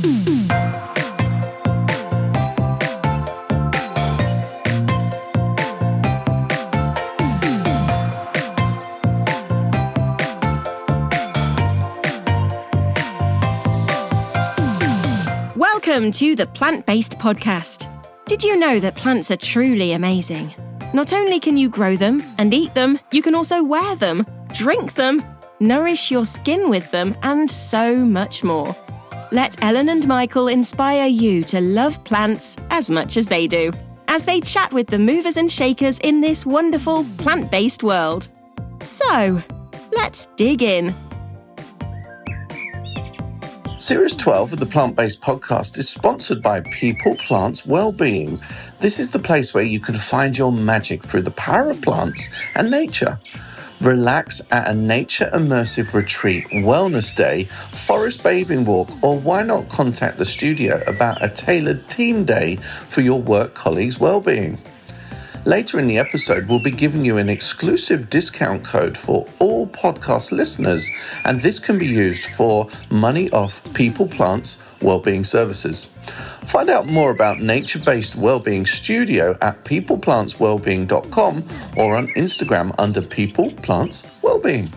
Welcome to the Plant Based Podcast. Did you know that plants are truly amazing? Not only can you grow them and eat them, you can also wear them, drink them, nourish your skin with them, and so much more. Let Ellen and Michael inspire you to love plants as much as they do, as they chat with the movers and shakers in this wonderful plant-based world. So, let's dig in. Series 12 of the Plant Based Podcast is sponsored by People, Plants, Wellbeing. This is the place where you can find your magic through the power of plants and nature. Relax at a nature immersive retreat, wellness day, forest bathing walk, or why not contact the studio about a tailored team day for your work colleagues' wellbeing. Later in the episode, we'll be giving you an exclusive discount code for all podcast listeners, and this can be used for money off People, Plants, Wellbeing services. Find out more about nature-based wellbeing studio at peopleplantswellbeing.com or on Instagram under People, Plants, Wellbeing.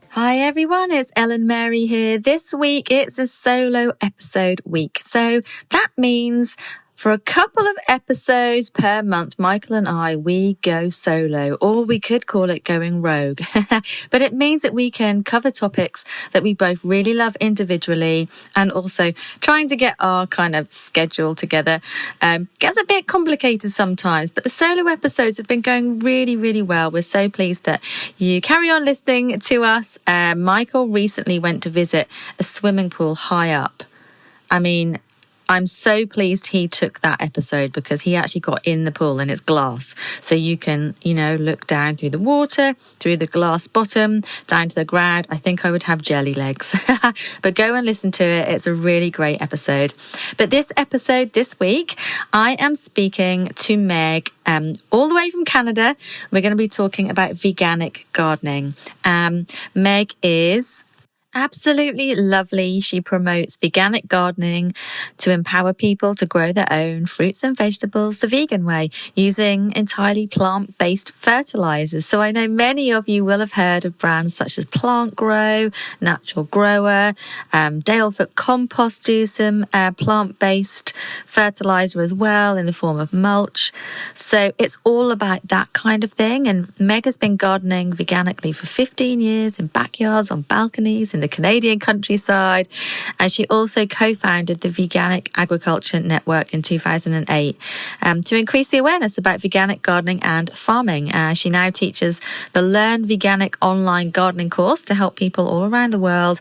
Hi everyone, it's Ellen Mary here. This week it's a solo episode week. So that means for a couple of episodes per month, Michael and I, we go solo, or we could call it going rogue. But it means that we can cover topics that we both really love individually, and also trying to get our kind of schedule together gets a bit complicated sometimes. But the solo episodes have been going really, really well. We're so pleased that you carry on listening to us. Michael recently went to visit a swimming pool high up. I mean, I'm so pleased he took that episode because he actually got in the pool and it's glass. So you can, look down through the water, through the glass bottom, down to the ground. I think I would have jelly legs. But go and listen to it. It's a really great episode. But this episode this week, I am speaking to Meg, all the way from Canada. We're going to be talking about veganic gardening. Meg is absolutely lovely. She promotes veganic gardening to empower people to grow their own fruits and vegetables the vegan way, using entirely plant-based fertilizers. So I know many of you will have heard of brands such as Plant Grow, Natural Grower, Dalefoot Compost do some plant-based fertilizer as well in the form of mulch. So it's all about that kind of thing. And Meg has been gardening veganically for 15 years in backyards, on balconies, in the Canadian countryside, and she also co-founded the Veganic Agriculture Network in 2008 to increase the awareness about veganic gardening and farming. She now teaches the Learn Veganic online gardening course to help people all around the world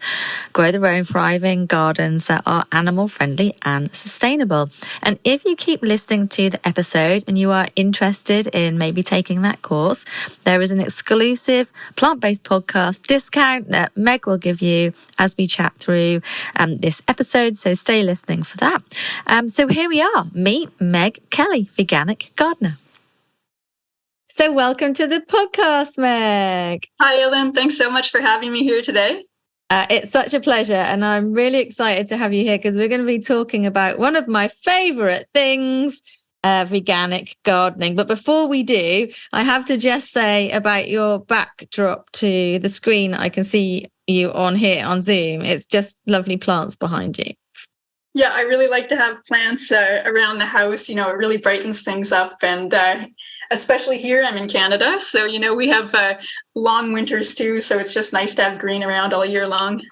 grow their own thriving gardens that are animal friendly and sustainable. And if you keep listening to the episode and you are interested in maybe taking that course, there is an exclusive plant-based podcast discount that Meg will give you as we chat through this episode. So stay listening for that. So here we are, me, Meg Kelly, Veganic Gardener. So welcome to the podcast, Meg. Hi, Ellen. Thanks so much for having me here today. It's such a pleasure, and I'm really excited to have you here because we're going to be talking about one of my favorite things, veganic gardening. But before we do, I have to just say about your backdrop to the screen I can see you on here on Zoom. It's just lovely plants behind you. Yeah, I really like to have plants around the house. It really brightens things up. And especially here, I'm in Canada. So, we have long winters too. So it's just nice to have green around all year long.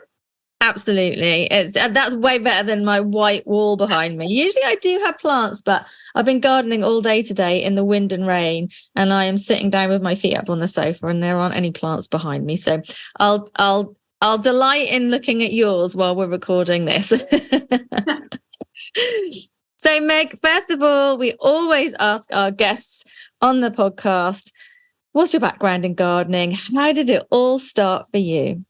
Absolutely. That's way better than my white wall behind me. Usually I do have plants, but I've been gardening all day today in the wind and rain, and I am sitting down with my feet up on the sofa and there aren't any plants behind me. So I'll delight in looking at yours while we're recording this. So Meg, first of all, we always ask our guests on the podcast, what's your background in gardening? How did it all start for you?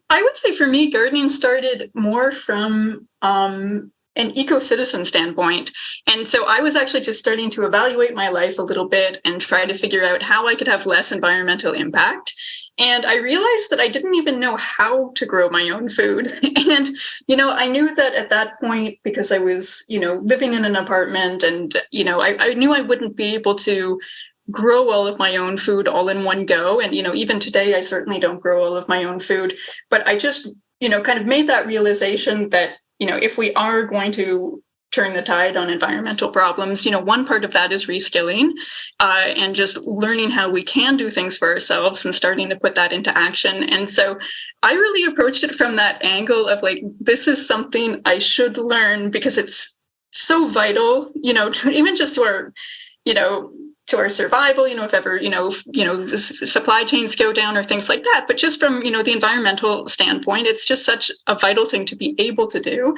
I would say for me, gardening started more from an eco-citizen standpoint. And so I was actually just starting to evaluate my life a little bit and try to figure out how I could have less environmental impact. And I realized that I didn't even know how to grow my own food. And, I knew that at that point, because I was, living in an apartment and, I knew I wouldn't be able to grow all of my own food all in one go. And, even today, I certainly don't grow all of my own food. But I just, kind of made that realization that, if we are going to turn the tide on environmental problems, one part of that is reskilling and just learning how we can do things for ourselves and starting to put that into action. And so I really approached it from that angle of like, this is something I should learn because it's so vital, even just to our, to our survival, if ever, the supply chains go down or things like that. But just from, the environmental standpoint, it's just such a vital thing to be able to do.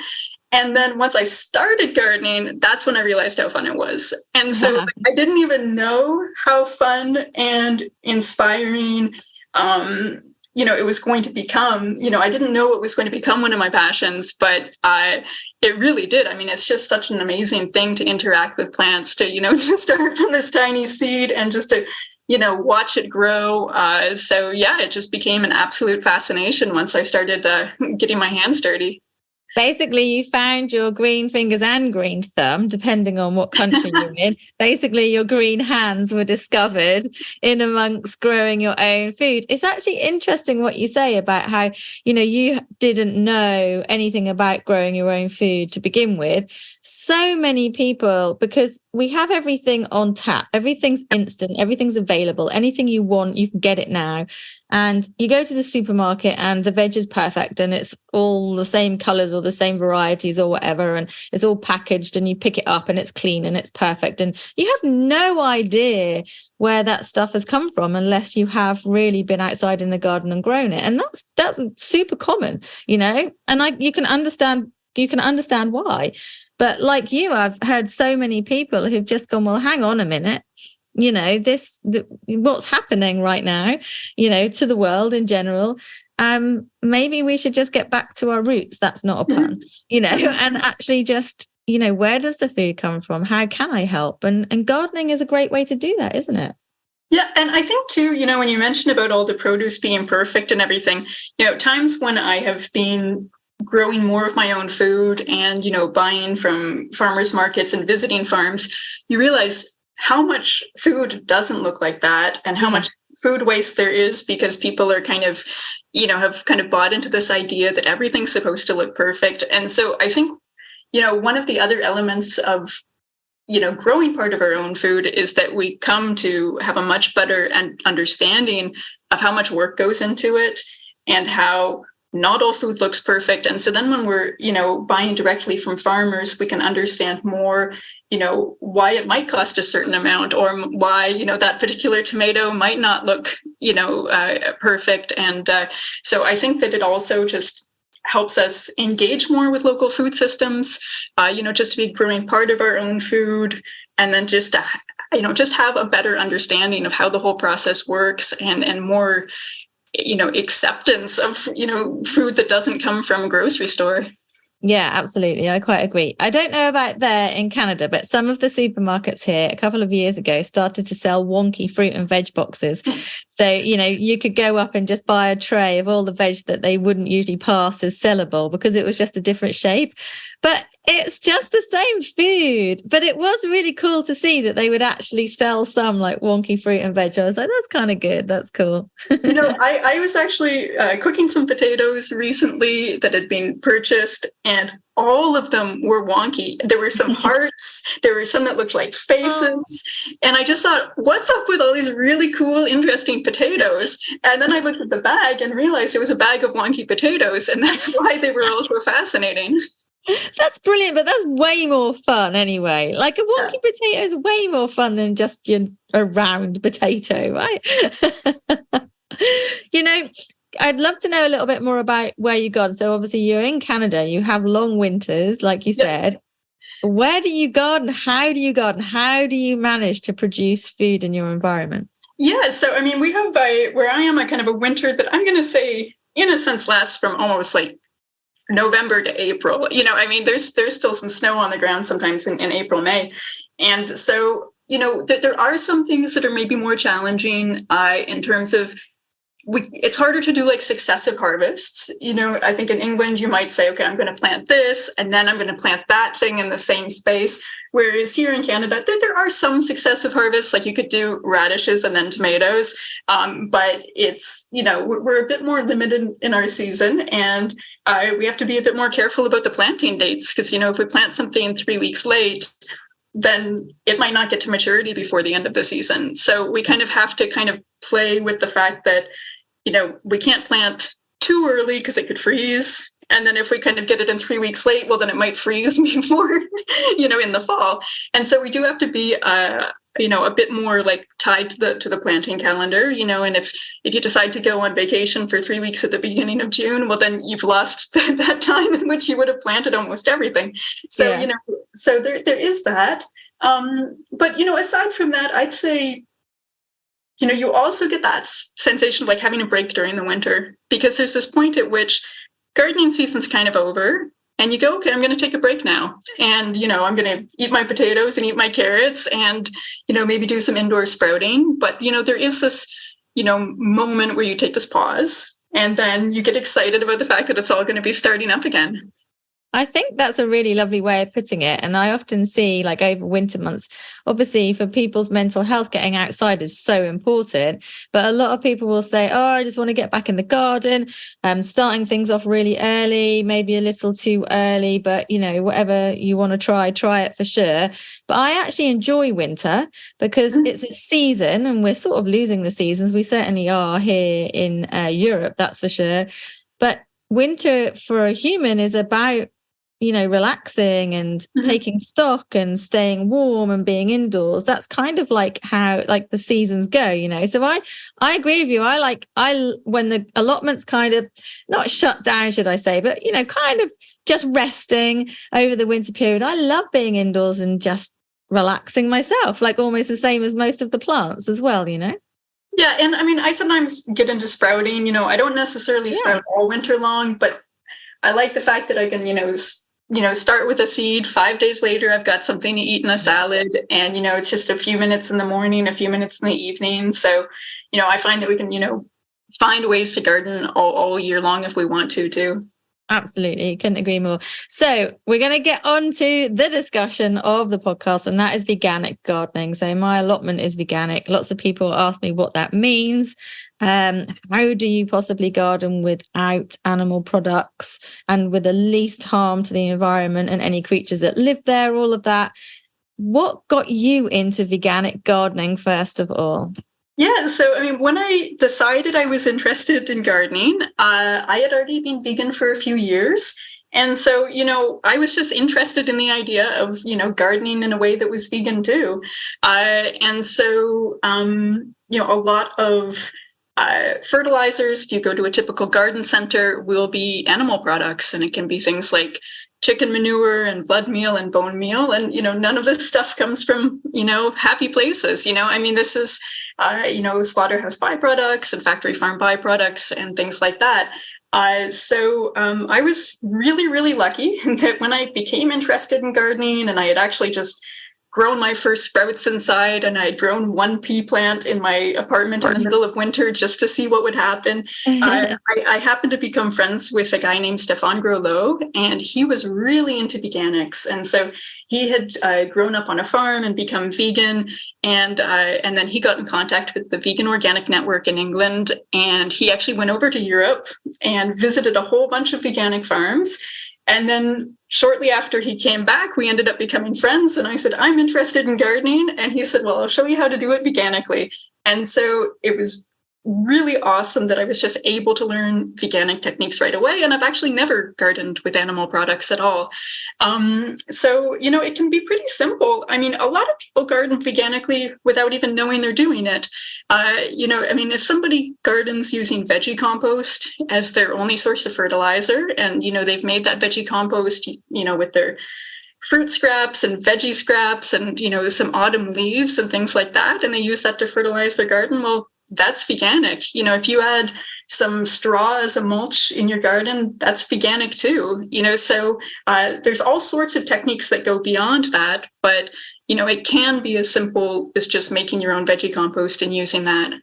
And then once I started gardening, that's when I realized how fun it was. And so I didn't even know how fun and inspiring, it was going to become. I didn't know it was going to become one of my passions, but it really did. I mean, it's just such an amazing thing to interact with plants, to, to start from this tiny seed and just to, watch it grow. So yeah, it just became an absolute fascination once I started getting my hands dirty. Basically, you found your green fingers and green thumb, depending on what country you're in. Basically, your green hands were discovered in amongst growing your own food. It's actually interesting what you say about how, you didn't know anything about growing your own food to begin with. So many people, because we have everything on tap, everything's instant, everything's available, anything you want, you can get it now. And you go to the supermarket and the veg is perfect and it's all the same colors or the same varieties or whatever, and it's all packaged and you pick it up and it's clean and it's perfect. And you have no idea where that stuff has come from unless you have really been outside in the garden and grown it. And that's super common, and you can understand why. But like you, I've heard so many people who've just gone, well, hang on a minute. What's happening right now, to the world in general. Maybe we should just get back to our roots. That's not a pun, and actually just, where does the food come from? How can I help? And gardening is a great way to do that, isn't it? Yeah. And I think too, when you mentioned about all the produce being perfect and everything, times when I have been growing more of my own food and, buying from farmers markets and visiting farms, you realize how much food doesn't look like that and how much food waste there is because people are kind of, have kind of bought into this idea that everything's supposed to look perfect. And so I think, one of the other elements of, growing part of our own food is that we come to have a much better understanding of how much work goes into it and how not all food looks perfect. And so then when we're, buying directly from farmers, we can understand more, why it might cost a certain amount or why, that particular tomato might not look, perfect. And so I think that it also just helps us engage more with local food systems, just to be growing part of our own food and then just to, just have a better understanding of how the whole process works and more acceptance of, food that doesn't come from a grocery store. Yeah, absolutely. I quite agree. I don't know about there in Canada, but some of the supermarkets here a couple of years ago started to sell wonky fruit and veg boxes. So, you could go up and just buy a tray of all the veg that they wouldn't usually pass as sellable because it was just a different shape. But it's just the same food. But it was really cool to see that they would actually sell some like wonky fruit and veg. I was like, that's kind of good. That's cool. I was actually cooking some potatoes recently that had been purchased and all of them were wonky. There were some hearts. There were some that looked like faces. And I just thought, what's up with all these really cool, interesting potatoes? And then I looked at the bag and realized it was a bag of wonky potatoes. And that's why they were all so fascinating. That's brilliant, but that's way more fun anyway. Like a wonky potato is way more fun than just a round potato, right? I'd love to know a little bit more about where you garden. So obviously you're in Canada, you have long winters, like you said. Where do you garden? How do you garden? How do you manage to produce food in your environment? Yeah, so I mean, we have where I am a kind of a winter that I'm going to say, in a sense, lasts from almost like November to April. I mean, there's still some snow on the ground sometimes in April, May. And so, there are some things that are maybe more challenging in terms of it's harder to do like successive harvests. I think in England, you might say, okay, I'm going to plant this, and then I'm going to plant that thing in the same space. Whereas here in Canada, there are some successive harvests, like you could do radishes and then tomatoes. But it's, we're a bit more limited in our season, and we have to be a bit more careful about the planting dates, because, if we plant something 3 weeks late, then it might not get to maturity before the end of the season. So we kind of have to kind of play with the fact that, we can't plant too early because it could freeze. And then if we kind of get it in 3 weeks late, well, then it might freeze before, in the fall. And so we do have to be, a bit more like tied to the planting calendar, and if you decide to go on vacation for 3 weeks at the beginning of June, well, then you've lost that time in which you would have planted almost everything. So, Yeah. So there is that. But, aside from that, I'd say, you also get that sensation of like having a break during the winter, because there's this point at which gardening season's kind of over, and you go, okay, I'm going to take a break now. And, I'm going to eat my potatoes and eat my carrots and, maybe do some indoor sprouting. But, there is this, moment where you take this pause, and then you get excited about the fact that it's all going to be starting up again. I think that's a really lovely way of putting it. And I often see, like, over winter months, obviously for people's mental health, getting outside is so important. But a lot of people will say, oh, I just want to get back in the garden, starting things off really early, maybe a little too early, but, whatever you want to try it for sure. But I actually enjoy winter because it's a season, and we're sort of losing the seasons. We certainly are here in Europe, that's for sure. But winter for a human is about relaxing and taking stock and staying warm and being indoors. That's kind of like how like the seasons go, So I agree with you. I when the allotments kind of not shut down, should I say, but kind of just resting over the winter period. I love being indoors and just relaxing myself, like almost the same as most of the plants as well, Yeah, and I mean, I sometimes get into sprouting. I don't necessarily sprout all winter long, but I like the fact that I can, start with a seed. 5 days later, I've got something to eat in a salad, and it's just a few minutes in the morning, a few minutes in the evening. So, I find that we can, find ways to garden all year long if we want to too. Absolutely. Couldn't agree more. So we're going to get on to the discussion of the podcast, and that is veganic gardening. So my allotment is veganic. Lots of people ask me what that means. How do you possibly garden without animal products and with the least harm to the environment and any creatures that live there, all of that? What got you into veganic gardening, first of all? Yeah, so I mean, when I decided I was interested in gardening, I had already been vegan for a few years. And so, I was just interested in the idea of, gardening in a way that was vegan too. And so, a lot of fertilizers, if you go to a typical garden center, will be animal products. And it can be things like chicken manure and blood meal and bone meal. And, none of this stuff comes from, happy places. I mean, this is, slaughterhouse byproducts and factory farm byproducts and things like that. So I was really, really lucky that when I became interested in gardening, and I had actually just grown my first sprouts inside, and I had grown one pea plant in my apartment in the middle of winter just to see what would happen. I happened to become friends with a guy named Stefan Groslo, and he was really into veganics. And so he had grown up on a farm and become vegan. And then he got in contact with the Veganic Agriculture Network in England. And he actually went over to Europe and visited a whole bunch of veganic farms. And then shortly after he came back, we ended up becoming friends. And I said, I'm interested in gardening. And he said, well, I'll show you how to do it veganically. And so it was really awesome that I was just able to learn veganic techniques right away. And I've actually never gardened with animal products at all. So, it can be pretty simple. I mean, a lot of people garden veganically without even knowing they're doing it. If somebody gardens using veggie compost as their only source of fertilizer, and, they've made that veggie compost, with their fruit scraps and veggie scraps and, some autumn leaves and things like that, and they use that to fertilize their garden, well, that's veganic. If you add some straw as a mulch in your garden, that's veganic too. So there's all sorts of techniques that go beyond that, but it can be as simple as just making your own veggie compost and using that.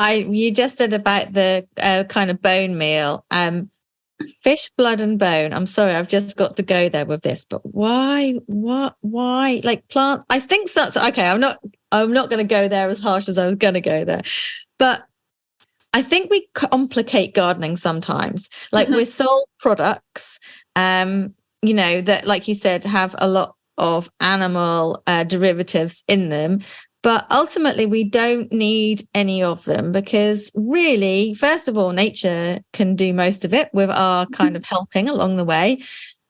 You just said about the kind of bone meal, fish blood and bone. I'm sorry, I've just got to go there with this, but why? Like plants, I think so. Okay, I'm not going to go there as harsh as I was going to go there, but I think we complicate gardening sometimes. Like we're sold products, that, like you said, have a lot of animal derivatives in them. But ultimately, we don't need any of them because really, first of all, nature can do most of it with our kind of helping along the way.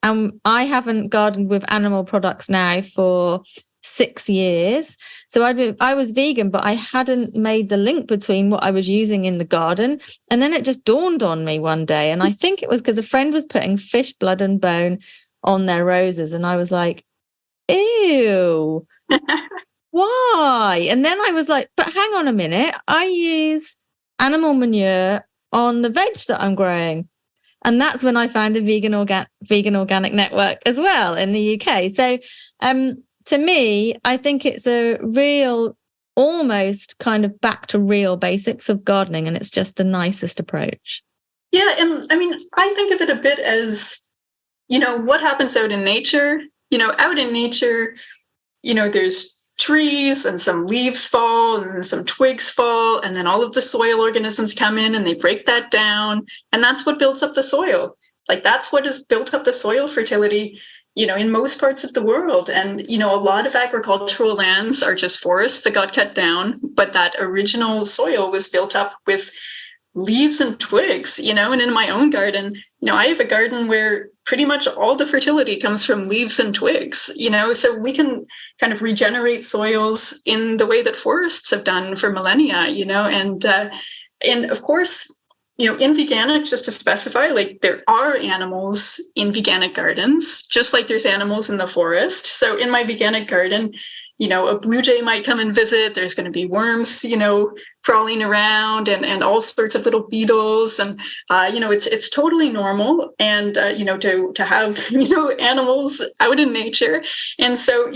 And I haven't gardened with animal products now for 6 years. So I was vegan, but I hadn't made the link between what I was using in the garden. And then it just dawned on me one day. And I think it was because a friend was putting fish blood and bone on their roses. And I was like, ew. Why? And then I was like, but hang on a minute, I use animal manure on the veg that I'm growing. And that's when I found the Vegan Organic Network as well in the UK. So to me, I think it's a real, almost kind of back to real basics of gardening. And it's just the nicest approach. Yeah. And I mean, I think of it a bit as, what happens out in nature, out in nature, there's trees and some leaves fall and some twigs fall, and then all of the soil organisms come in and they break that down, and that's what builds up the soil. Like that's what has built up the soil fertility, in most parts of the world. And a lot of agricultural lands are just forests that got cut down, but that original soil was built up with leaves and twigs, and in my own garden, I have a garden where pretty much all the fertility comes from leaves and twigs, so we can kind of regenerate soils in the way that forests have done for millennia, and of course, in veganic, just to specify, like there are animals in veganic gardens, just like there's animals in the forest. So in my veganic garden, a blue jay might come and visit. There's going to be worms, crawling around and all sorts of little beetles. And, it's totally normal. And, to have, animals out in nature. And so,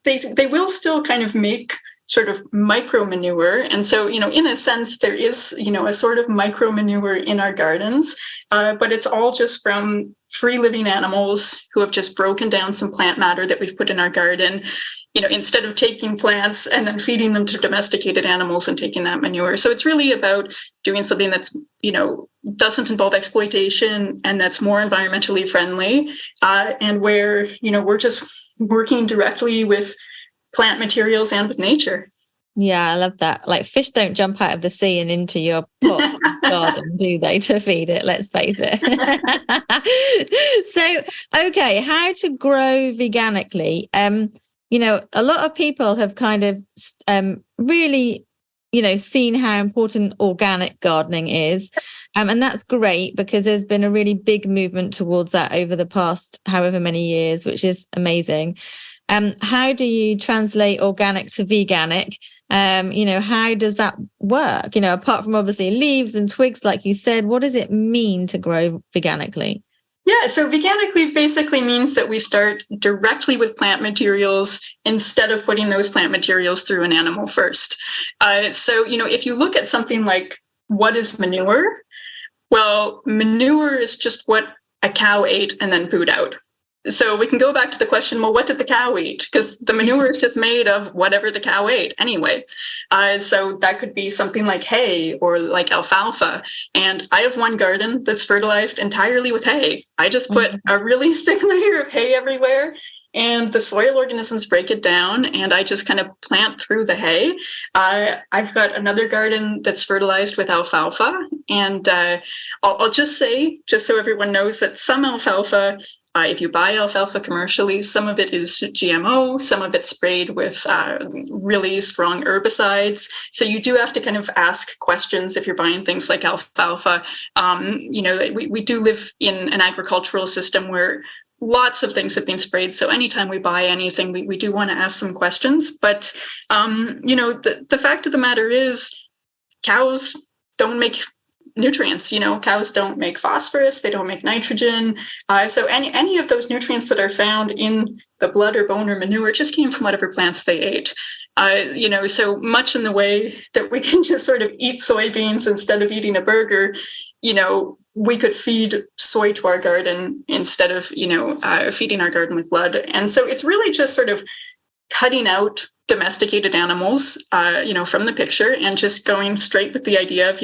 they will still kind of make sort of micro manure. And so, in a sense, there is, a sort of micro manure in our gardens, but it's all just from free living animals who have just broken down some plant matter that we've put in our garden, instead of taking plants and then feeding them to domesticated animals and taking that manure. So it's really about doing something that's, doesn't involve exploitation and that's more environmentally friendly, and where, we're just working directly with plant materials and with nature. Yeah, I love that. Like fish don't jump out of the sea and into your pot garden, do they, to feed it? Let's face it. So, okay, how to grow veganically? A lot of people have kind of really, seen how important organic gardening is. And that's great because there's been a really big movement towards that over the past however many years, which is amazing. How do you translate organic to veganic? How does that work? Apart from obviously leaves and twigs, like you said, what does it mean to grow veganically? Yeah, so veganically basically means that we start directly with plant materials instead of putting those plant materials through an animal first. So, if you look at something like what is manure? Well, manure is just what a cow ate and then pooed out. So we can go back to the question, well, what did the cow eat? Because the manure is just made of whatever the cow ate anyway. So that could be something like hay or like alfalfa. And I have one garden that's fertilized entirely with hay. I just put a really thick layer of hay everywhere, and the soil organisms break it down, and I just kind of plant through the hay. I've got another garden that's fertilized with alfalfa. And I'll just say, just so everyone knows, that some alfalfa, if you buy alfalfa commercially, some of it is GMO, some of it's sprayed with really strong herbicides. So you do have to kind of ask questions if you're buying things like alfalfa. We do live in an agricultural system where lots of things have been sprayed. So anytime we buy anything, we do want to ask some questions. But, the fact of the matter is cows don't make nutrients. Cows don't make phosphorus, they don't make nitrogen. So any of those nutrients that are found in the blood or bone or manure just came from whatever plants they ate. So much in the way that we can just sort of eat soybeans instead of eating a burger, we could feed soy to our garden instead of, feeding our garden with blood. And so it's really just sort of cutting out domesticated animals, from the picture and just going straight with the idea of,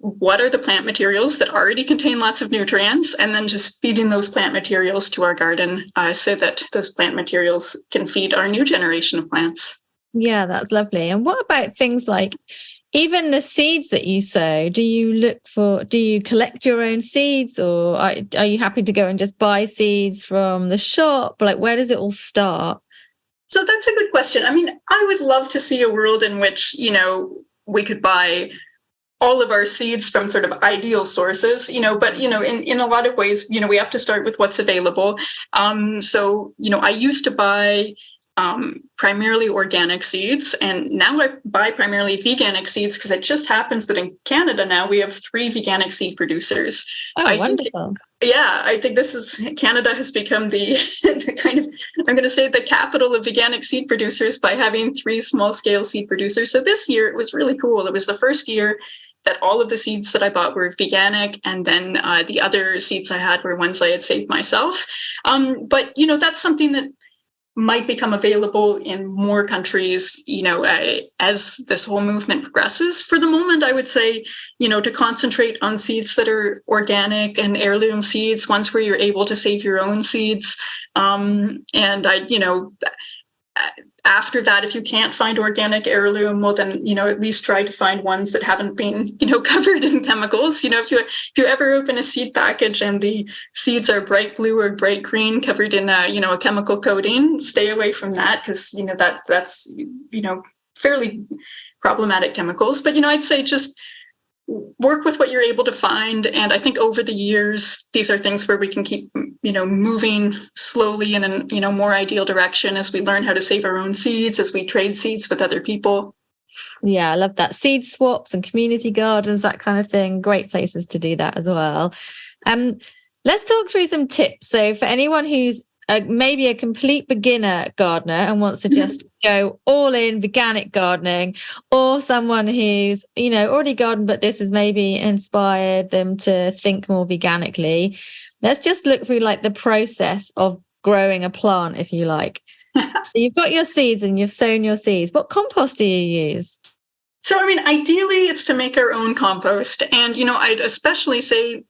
what are the plant materials that already contain lots of nutrients, and then just feeding those plant materials to our garden so that those plant materials can feed our new generation of plants. Yeah, that's lovely. And what about things like even the seeds that you sow? Do you collect your own seeds, or are you happy to go and just buy seeds from the shop? Like, where does it all start? So that's a good question. I mean, I would love to see a world in which, we could buy all of our seeds from sort of ideal sources, but, in a lot of ways, we have to start with what's available. So, I used to buy primarily organic seeds, and now I buy primarily veganic seeds because it just happens that in Canada now we have 3 veganic seed producers. Oh, wonderful. I think Canada has become the kind of, I'm going to say, the capital of veganic seed producers by having 3 small scale seed producers. So this year it was really cool. It was the first year that all of the seeds that I bought were veganic, and then the other seeds I had were ones I had saved myself. But that's something that might become available in more countries, as this whole movement progresses. For the moment, I would say, to concentrate on seeds that are organic and heirloom seeds, ones where you're able to save your own seeds. After that, if you can't find organic heirloom, well, then, at least try to find ones that haven't been, covered in chemicals. If you ever open a seed package and the seeds are bright blue or bright green covered in a chemical coating, stay away from that, because, that's fairly problematic chemicals. But, I'd say just work with what you're able to find. And I think over the years, these are things where we can keep, moving slowly in a, more ideal direction as we learn how to save our own seeds, as we trade seeds with other people. Yeah, I love that. Seed swaps and community gardens, that kind of thing. Great places to do that as well. Let's talk through some tips. So for anyone who's maybe a complete beginner gardener and wants to just go all in veganic gardening, or someone who's, already gardened, but this has maybe inspired them to think more veganically. Let's just look through like the process of growing a plant, if you like. So you've got your seeds and you've sown your seeds. What compost do you use? So, ideally it's to make our own compost. And, I'd especially say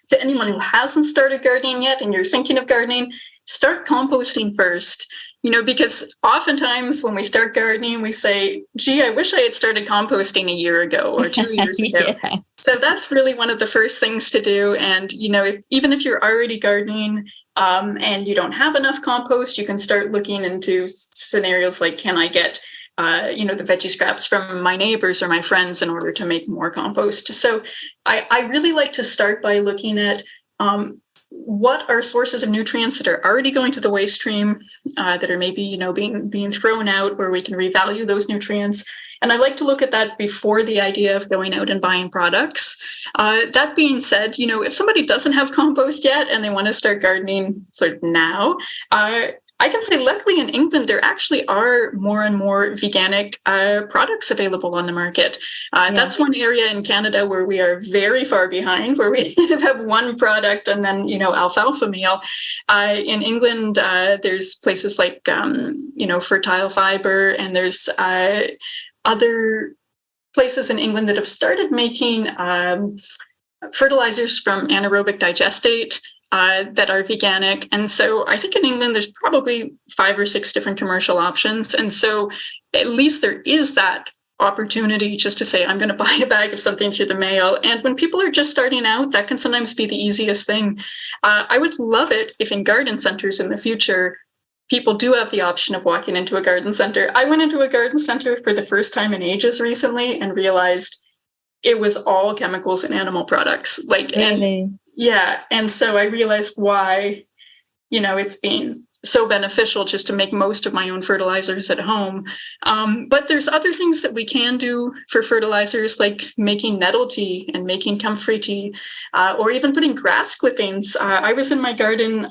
to anyone who hasn't started gardening yet and you're thinking of gardening, start composting first, because oftentimes when we start gardening, we say, gee, I wish I had started composting a year ago or 2 years ago. Yeah. So that's really one of the first things to do. And, even if you're already gardening and you don't have enough compost, you can start looking into scenarios like, can I get the veggie scraps from my neighbors or my friends in order to make more compost? So I really like to start by looking at what are sources of nutrients that are already going to the waste stream, that are maybe, being thrown out, where we can revalue those nutrients. And I like to look at that before the idea of going out and buying products. That being said, if somebody doesn't have compost yet and they want to start gardening sort of now, I can say, luckily in England, there actually are more and more veganic products available on the market. That's one area in Canada where we are very far behind, where we have one product and then, alfalfa meal. In England, there's places like, Fertile Fiber, and there's other places in England that have started making fertilizers from anaerobic digestate that are veganic. And so I think in England, there's probably 5 or 6 different commercial options. And so at least there is that opportunity just to say, I'm going to buy a bag of something through the mail. And when people are just starting out, that can sometimes be the easiest thing. I would love it if in garden centers in the future, people do have the option of walking into a garden center. I went into a garden center for the first time in ages recently and realized it was all chemicals and animal products. Really? And so I realized why, it's being so beneficial just to make most of my own fertilizers at home. But there's other things that we can do for fertilizers, like making nettle tea and making comfrey tea, or even putting grass clippings. I was in my garden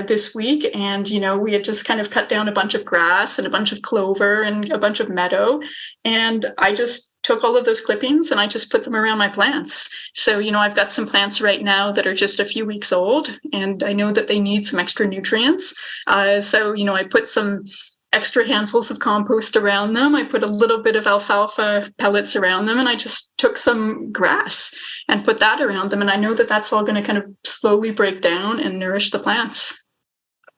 this week, and we had just kind of cut down a bunch of grass and a bunch of clover and a bunch of meadow, and I just took all of those clippings and I just put them around my plants. So I've got some plants right now that are just a few weeks old, and I know that they need some extra nutrients. So I put some extra handfuls of compost around them. I put a little bit of alfalfa pellets around them, and I just took some grass and put that around them. And I know that that's all going to kind of slowly break down and nourish the plants.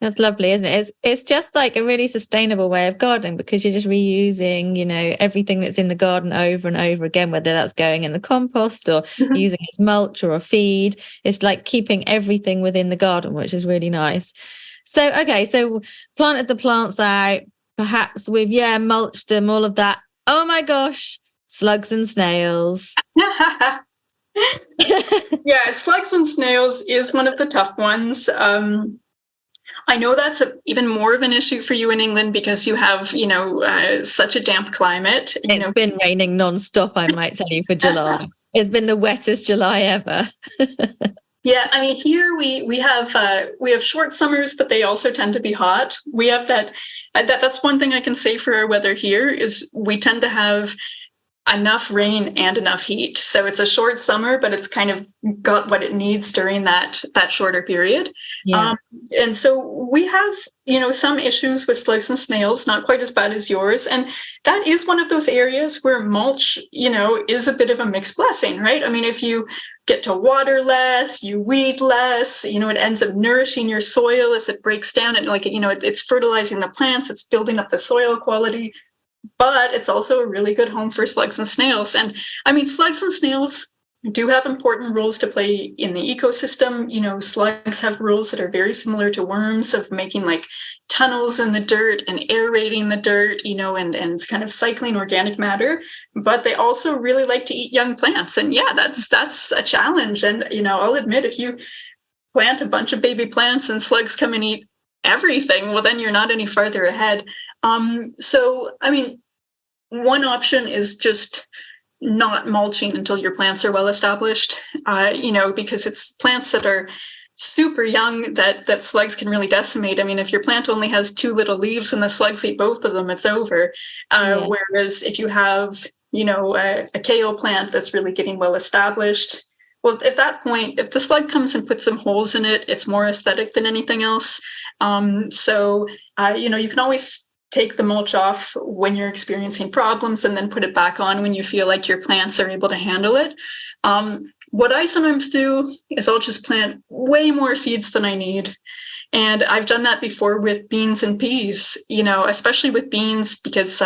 That's lovely, isn't it? It's just like a really sustainable way of gardening, because you're just reusing, everything that's in the garden over and over again, whether that's going in the compost or using as mulch or a feed. It's like keeping everything within the garden, which is really nice. So, okay, so planted the plants out, perhaps we've, mulched them, all of that. Oh my gosh, slugs and snails. Yeah, slugs and snails is one of the tough ones. I know that's even more of an issue for you in England because you have, such a damp climate. It's been raining nonstop, I might tell you, for July. It's been the wettest July ever. Yeah, I mean, here we have short summers, but they also tend to be hot. We have that's one thing I can say for our weather here is we tend to have enough rain and enough heat. So it's a short summer, but it's kind of got what it needs during that shorter period. Yeah. And so we have, some issues with slugs and snails, not quite as bad as yours. And that is one of those areas where mulch, is a bit of a mixed blessing, right? I mean, if you get to water less, you weed less, it ends up nourishing your soil as it breaks down, and it's fertilizing the plants, it's building up the soil quality. But it's also a really good home for slugs and snails. And I mean, slugs and snails do have important roles to play in the ecosystem. Slugs have roles that are very similar to worms, of making like tunnels in the dirt and aerating the dirt, and kind of cycling organic matter. But they also really like to eat young plants. And yeah, that's a challenge. And, I'll admit, if you plant a bunch of baby plants and slugs come and eat everything, well, then you're not any farther ahead. So, I mean, one option is just not mulching until your plants are well established, because it's plants that are super young that slugs can really decimate. I mean, if your plant only has 2 little leaves and the slugs eat both of them, it's over. Whereas if you have, a kale plant that's really getting well established, well, at that point, if the slug comes and puts some holes in it, it's more aesthetic than anything else. So, you can always take the mulch off when you're experiencing problems and then put it back on when you feel like your plants are able to handle it. What I sometimes do is I'll just plant way more seeds than I need. And I've done that before with beans and peas, especially with beans, because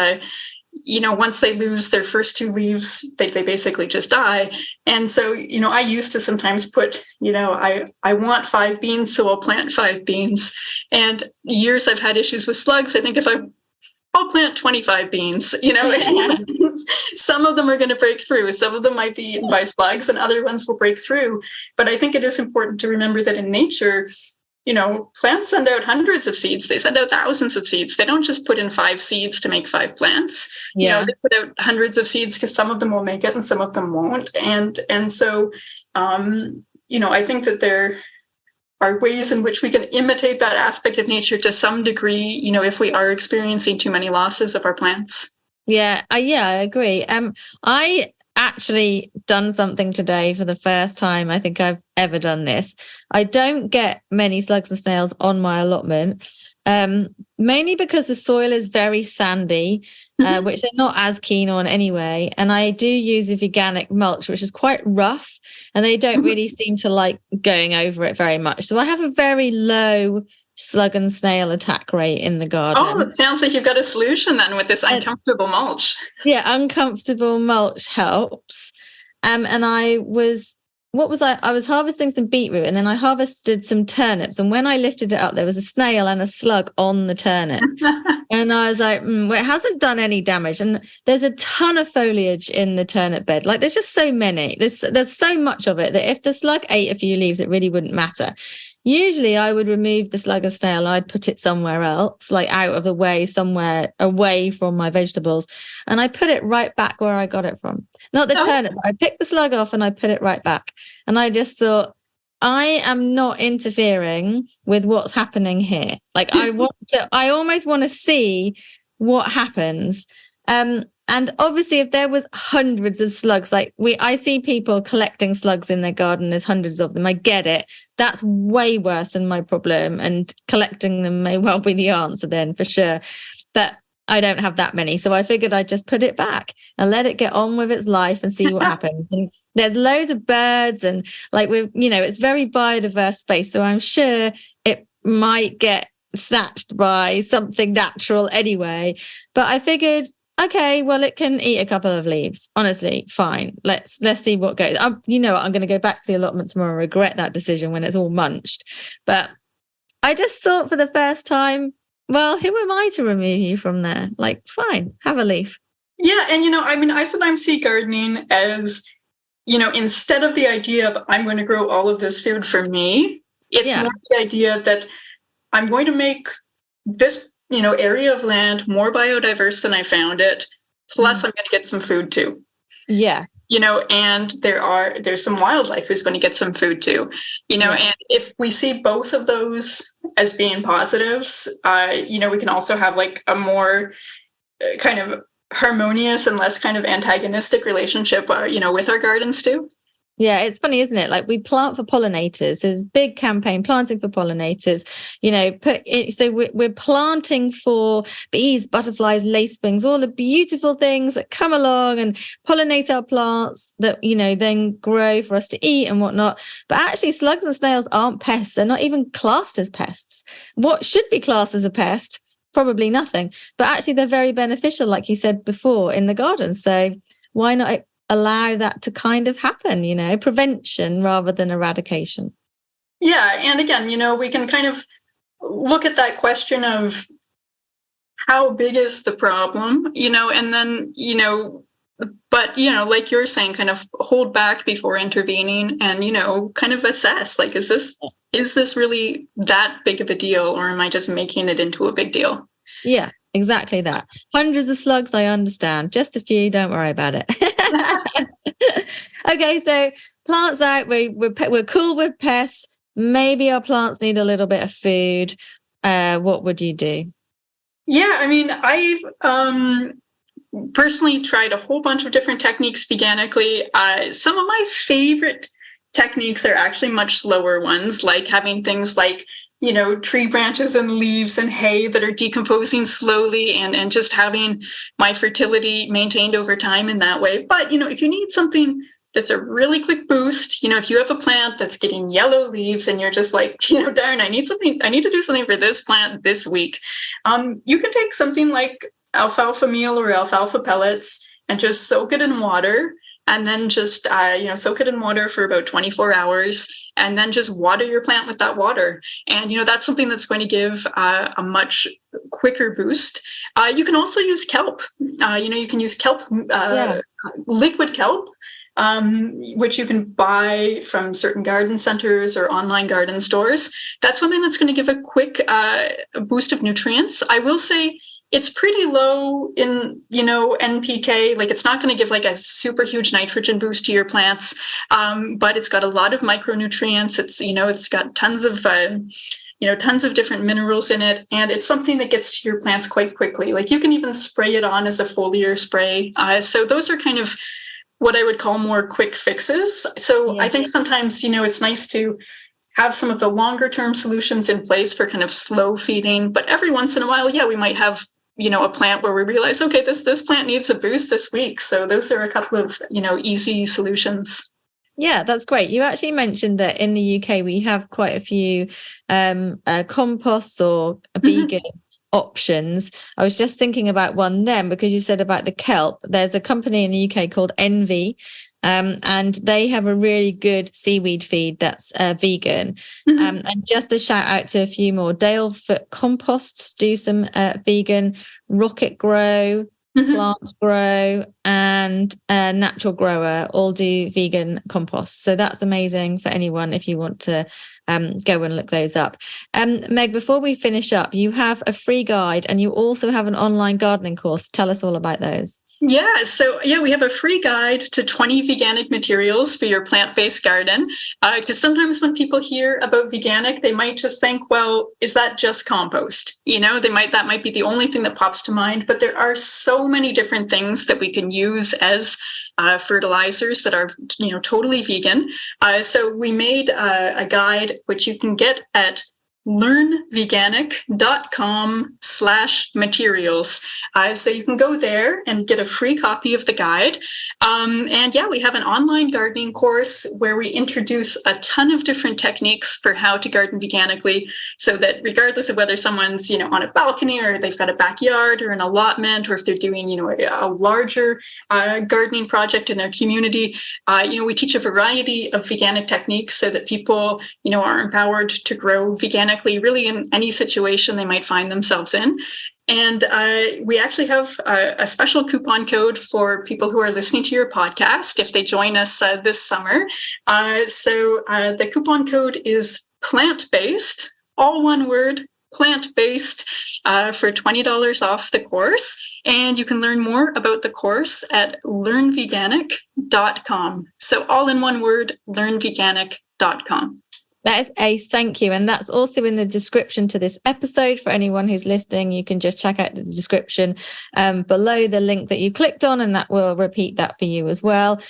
once they lose their first 2 leaves, they basically just die. And so, I used to sometimes put, I want 5 beans, so I'll plant 5 beans. And years I've had issues with slugs. I think if I'll plant 25 beans, some of them are going to break through. Some of them might be eaten by slugs and other ones will break through. But I think it is important to remember that in nature, plants send out hundreds of seeds. They send out thousands of seeds. They don't just put in 5 seeds to make 5 plants. Yeah. They put out hundreds of seeds because some of them will make it and some of them won't. And so, I think that there are ways in which we can imitate that aspect of nature to some degree, if we are experiencing too many losses of our plants. Yeah, I agree. I actually done something today for the first time I think I've ever done this. I don't get many slugs and snails on my allotment, mainly because the soil is very sandy, which they're not as keen on anyway. And I do use a veganic mulch, which is quite rough, and they don't really seem to like going over it very much. So I have a very low slug and snail attack rate in the garden. Oh, it sounds like you've got a solution then with this uncomfortable mulch. Yeah, uncomfortable mulch helps. And I was harvesting some beetroot, and then I harvested some turnips. And when I lifted it up, there was a snail and a slug on the turnip. And I was like, well, it hasn't done any damage. And there's a ton of foliage in the turnip bed. Like, there's just so many. There's so much of it that if the slug ate a few leaves, it really wouldn't matter. usually I would remove the slug or snail. I'd put it somewhere else, like out of the way, somewhere away from my vegetables. And I put it right back where I got it from. Not the turnip, but I picked the slug off and I put it right back. And I just thought, I am not interfering with what's happening here. Like I almost want to see what happens. And obviously, if there was hundreds of slugs, I see people collecting slugs in their garden, there's hundreds of them. I get it. That's way worse than my problem. And collecting them may well be the answer then, for sure. But I don't have that many. So I figured I'd just put it back and let it get on with its life and see what happens. And there's loads of birds and it's very biodiverse space. So I'm sure it might get snatched by something natural anyway. But I figured, okay, well, it can eat a couple of leaves. Honestly, fine. Let's see what goes. I'm going to go back to the allotment tomorrow, regret that decision when it's all munched. But I just thought for the first time, well, who am I to remove you from there? Like, fine, have a leaf. Yeah. And, I sometimes see gardening as, instead of the idea of I'm going to grow all of this food for me, it's more the idea that I'm going to make this area of land more biodiverse than I found it. Plus, I'm going to get some food too. Yeah. And there's some wildlife who's going to get some food too. And if we see both of those as being positives, we can also have like a more kind of harmonious and less kind of antagonistic relationship, with our gardens too. Yeah, it's funny, isn't it? Like we plant for pollinators. There's a big campaign, planting for pollinators. So we're planting for bees, butterflies, lacewings, all the beautiful things that come along and pollinate our plants that, then grow for us to eat and whatnot. But actually, slugs and snails aren't pests. They're not even classed as pests. What should be classed as a pest? Probably nothing. But actually, they're very beneficial, like you said before, in the garden. So why not allow that to kind of happen, prevention rather than eradication. Yeah. And again, we can kind of look at that question of how big is the problem, and then, but, like you're saying, kind of hold back before intervening and, kind of assess, like, is this really that big of a deal, or am I just making it into a big deal? Yeah, exactly that. Hundreds of slugs, I understand. Just a few, don't worry about it. Okay, so plants out, we're cool with pests. Maybe our plants need a little bit of food. What would you do? Yeah, I've personally tried a whole bunch of different techniques veganically. Some of my favorite techniques are actually much slower ones, like having things like tree branches and leaves and hay that are decomposing slowly and just having my fertility maintained over time in that way. But, if you need something that's a really quick boost, if you have a plant that's getting yellow leaves and you're just like, darn, I need to do something for this plant this week. You can take something like alfalfa meal or alfalfa pellets and just soak it in water. And then just, soak it in water for about 24 hours and then just water your plant with that water. And, that's something that's going to give a much quicker boost. You can also use kelp. You can use kelp, liquid kelp, which you can buy from certain garden centers or online garden stores. That's something that's going to give a quick boost of nutrients. I will say, it's pretty low in, NPK. Like it's not going to give like a super huge nitrogen boost to your plants, but it's got a lot of micronutrients. It's got tons of different minerals in it, and it's something that gets to your plants quite quickly. Like you can even spray it on as a foliar spray. So those are kind of what I would call more quick fixes. So I think sometimes, it's nice to have some of the longer term solutions in place for kind of slow feeding, but every once in a while, we might have a plant where we realize, okay, this plant needs a boost this week. So those are a couple of, easy solutions. Yeah, that's great. You actually mentioned that in the UK, we have quite a few composts or vegan options. I was just thinking about one then because you said about the kelp. There's a company in the UK called Envy, and they have a really good seaweed feed that's vegan. And just a shout out to a few more. Dalefoot Composts do some vegan. Rocket Grow, Plant Grow, and Natural Grower all do vegan compost. So that's amazing for anyone if you want to go and look those up. Meg, before we finish up, you have a free guide and you also have an online gardening course. Tell us all about those. Yeah, so we have a free guide to 20 veganic materials for your plant-based garden. Because sometimes when people hear about veganic, they might just think, well, is that just compost? That might be the only thing that pops to mind. But there are so many different things that we can use as fertilizers that are, totally vegan. So we made a guide which you can get at learnveganic.com/materials. So you can go there and get a free copy of the guide. We have an online gardening course where we introduce a ton of different techniques for how to garden veganically, so that regardless of whether someone's, on a balcony or they've got a backyard or an allotment, or if they're doing, a larger gardening project in their community, we teach a variety of veganic techniques so that people, are empowered to grow veganic really in any situation they might find themselves in. And we actually have a special coupon code for people who are listening to your podcast if they join us this summer. So the coupon code is plant-based, all one word, plant-based, for $20 off the course. And you can learn more about the course at learnveganic.com. So all in one word, learnveganic.com. That is ace. Thank you. And that's also in the description to this episode. For anyone who's listening, you can just check out the description below the link that you clicked on, and that will repeat that for you as well.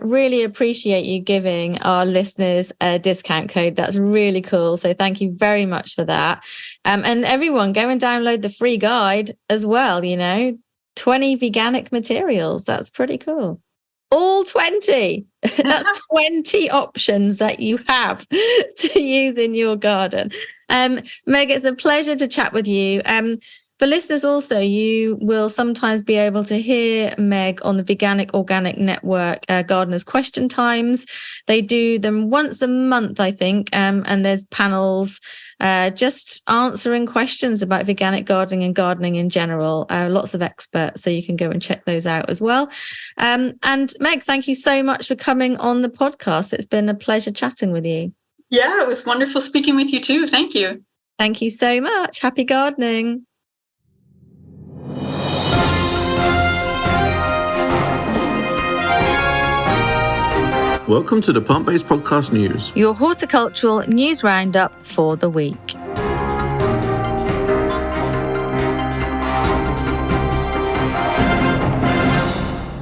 Really appreciate you giving our listeners a discount code. That's really cool. So thank you very much for that. And everyone, go and download the free guide as well. 20 veganic materials. That's pretty cool. All 20. That's 20 options that you have to use in your garden. Meg, it's a pleasure to chat with you. For listeners also, you will sometimes be able to hear Meg on the Veganic Organic Network Gardeners Question Times. They do them once a month, I think, and there's panels just answering questions about veganic gardening and gardening in general. Lots of experts, so you can go and check those out as well. And Meg, thank you so much for coming on the podcast. It's been a pleasure chatting with you. Yeah, it was wonderful speaking with you too. Thank you. Thank you so much. Happy gardening. Welcome to the Plant Based Podcast News, your horticultural news roundup for the week.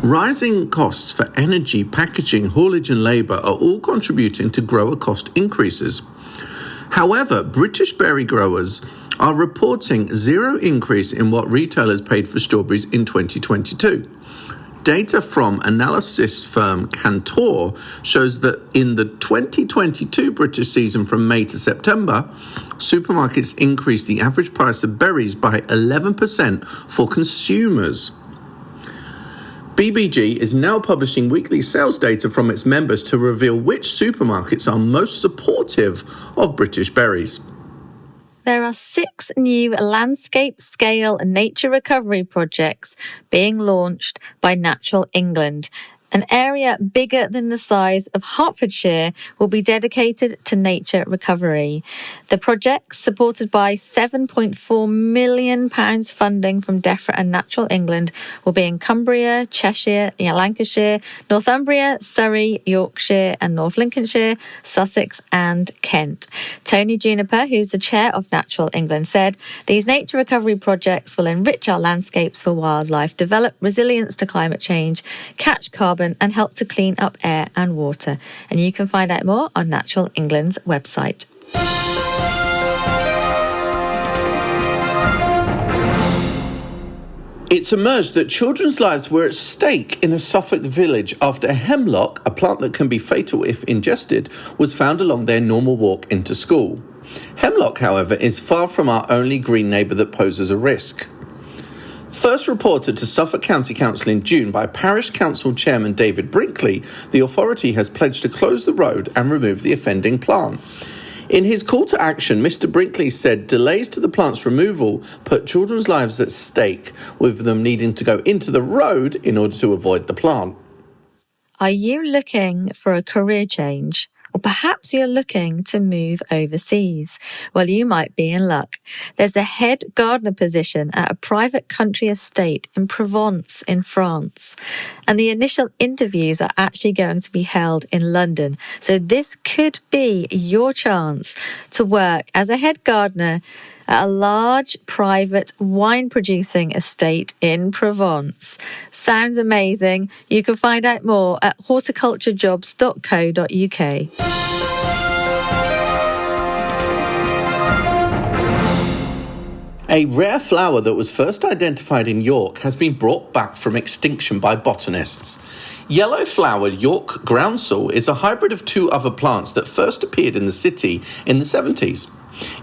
Rising costs for energy, packaging, haulage and labour are all contributing to grower cost increases. However, British berry growers are reporting zero increase in what retailers paid for strawberries in 2022. Data from analysis firm Kantar shows that in the 2022 British season from May to September, supermarkets increased the average price of berries by 11% for consumers. BBG is now publishing weekly sales data from its members to reveal which supermarkets are most supportive of British berries. There are 6 new landscape-scale nature recovery projects being launched by Natural England. An area bigger than the size of Hertfordshire will be dedicated to nature recovery. The projects, supported by £7.4 million funding from DEFRA and Natural England, will be in Cumbria, Cheshire, Lancashire, Northumbria, Surrey, Yorkshire and North Lincolnshire, Sussex and Kent. Tony Juniper, who's the chair of Natural England, said, "These nature recovery projects will enrich our landscapes for wildlife, develop resilience to climate change, catch carbon and help to clean up air and water." And you can find out more on Natural England's website. It's emerged that children's lives were at stake in a Suffolk village after hemlock, a plant that can be fatal if ingested, was found along their normal walk into school. Hemlock, however, is far from our only green neighbour that poses a risk. First reported to Suffolk County Council in June by Parish Council Chairman David Brinkley, the authority has pledged to close the road and remove the offending plant. In his call to action, Mr. Brinkley said delays to the plant's removal put children's lives at stake, with them needing to go into the road in order to avoid the plant. Are you looking for a career change? Or perhaps you're looking to move overseas. Well, you might be in luck. There's a head gardener position at a private country estate in Provence in France. And the initial interviews are actually going to be held in London. So this could be your chance to work as a head gardener at a large private wine producing estate in Provence. Sounds amazing. You can find out more at horticulturejobs.co.uk. A rare flower that was first identified in York has been brought back from extinction by botanists. Yellow-flowered York groundsel is a hybrid of two other plants that first appeared in the city in the 70s.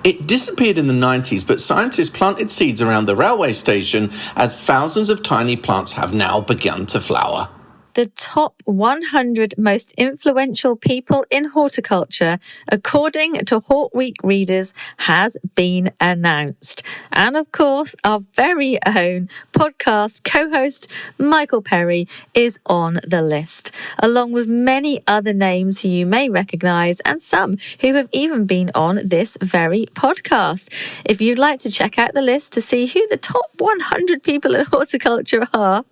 It disappeared in the 90s, but scientists planted seeds around the railway station as thousands of tiny plants have now begun to flower. The top 100 most influential people in horticulture, according to Hort Week readers, has been announced. And of course, our very own podcast co-host, Michael Perry, is on the list, along with many other names who you may recognise and some who have even been on this very podcast. If you'd like to check out the list to see who the top 100 people in horticulture are,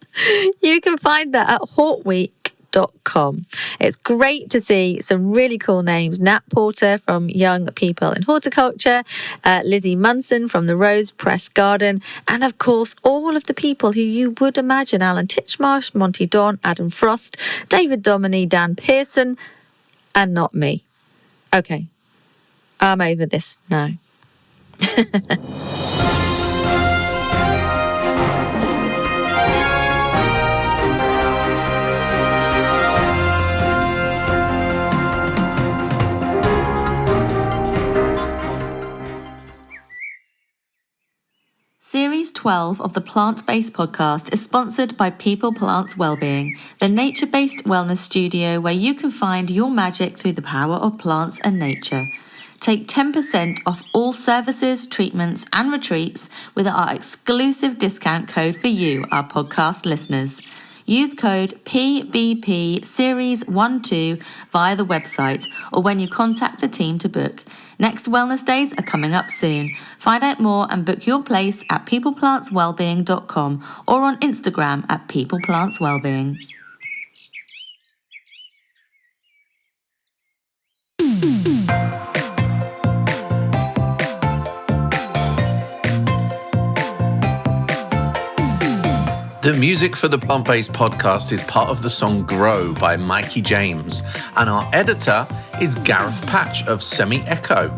you can find that at hortweek.com. It's great to see some really cool names. Nat Porter from Young People in Horticulture, Lizzie Munson from the Rose Press Garden, and of course all of the people who you would imagine: Alan Titchmarsh, Monty Don, Adam Frost, David Dominey, Dan Pearson, and not me. Okay, I'm over this now. Series 12 of the Plant Based Podcast is sponsored by People Plants Wellbeing, the nature-based wellness studio where you can find your magic through the power of plants and nature. Take 10% off all services, treatments and retreats with our exclusive discount code for you, our podcast listeners. Use code PBP Series 12 via the website or when you contact the team to book. Next wellness days are coming up soon. Find out more and book your place at peopleplantswellbeing.com or on Instagram at peopleplantswellbeing. The music for the Plant Based Podcast is part of the song Grow by Mikey James, and our editor is Gareth Patch of Semi Echo.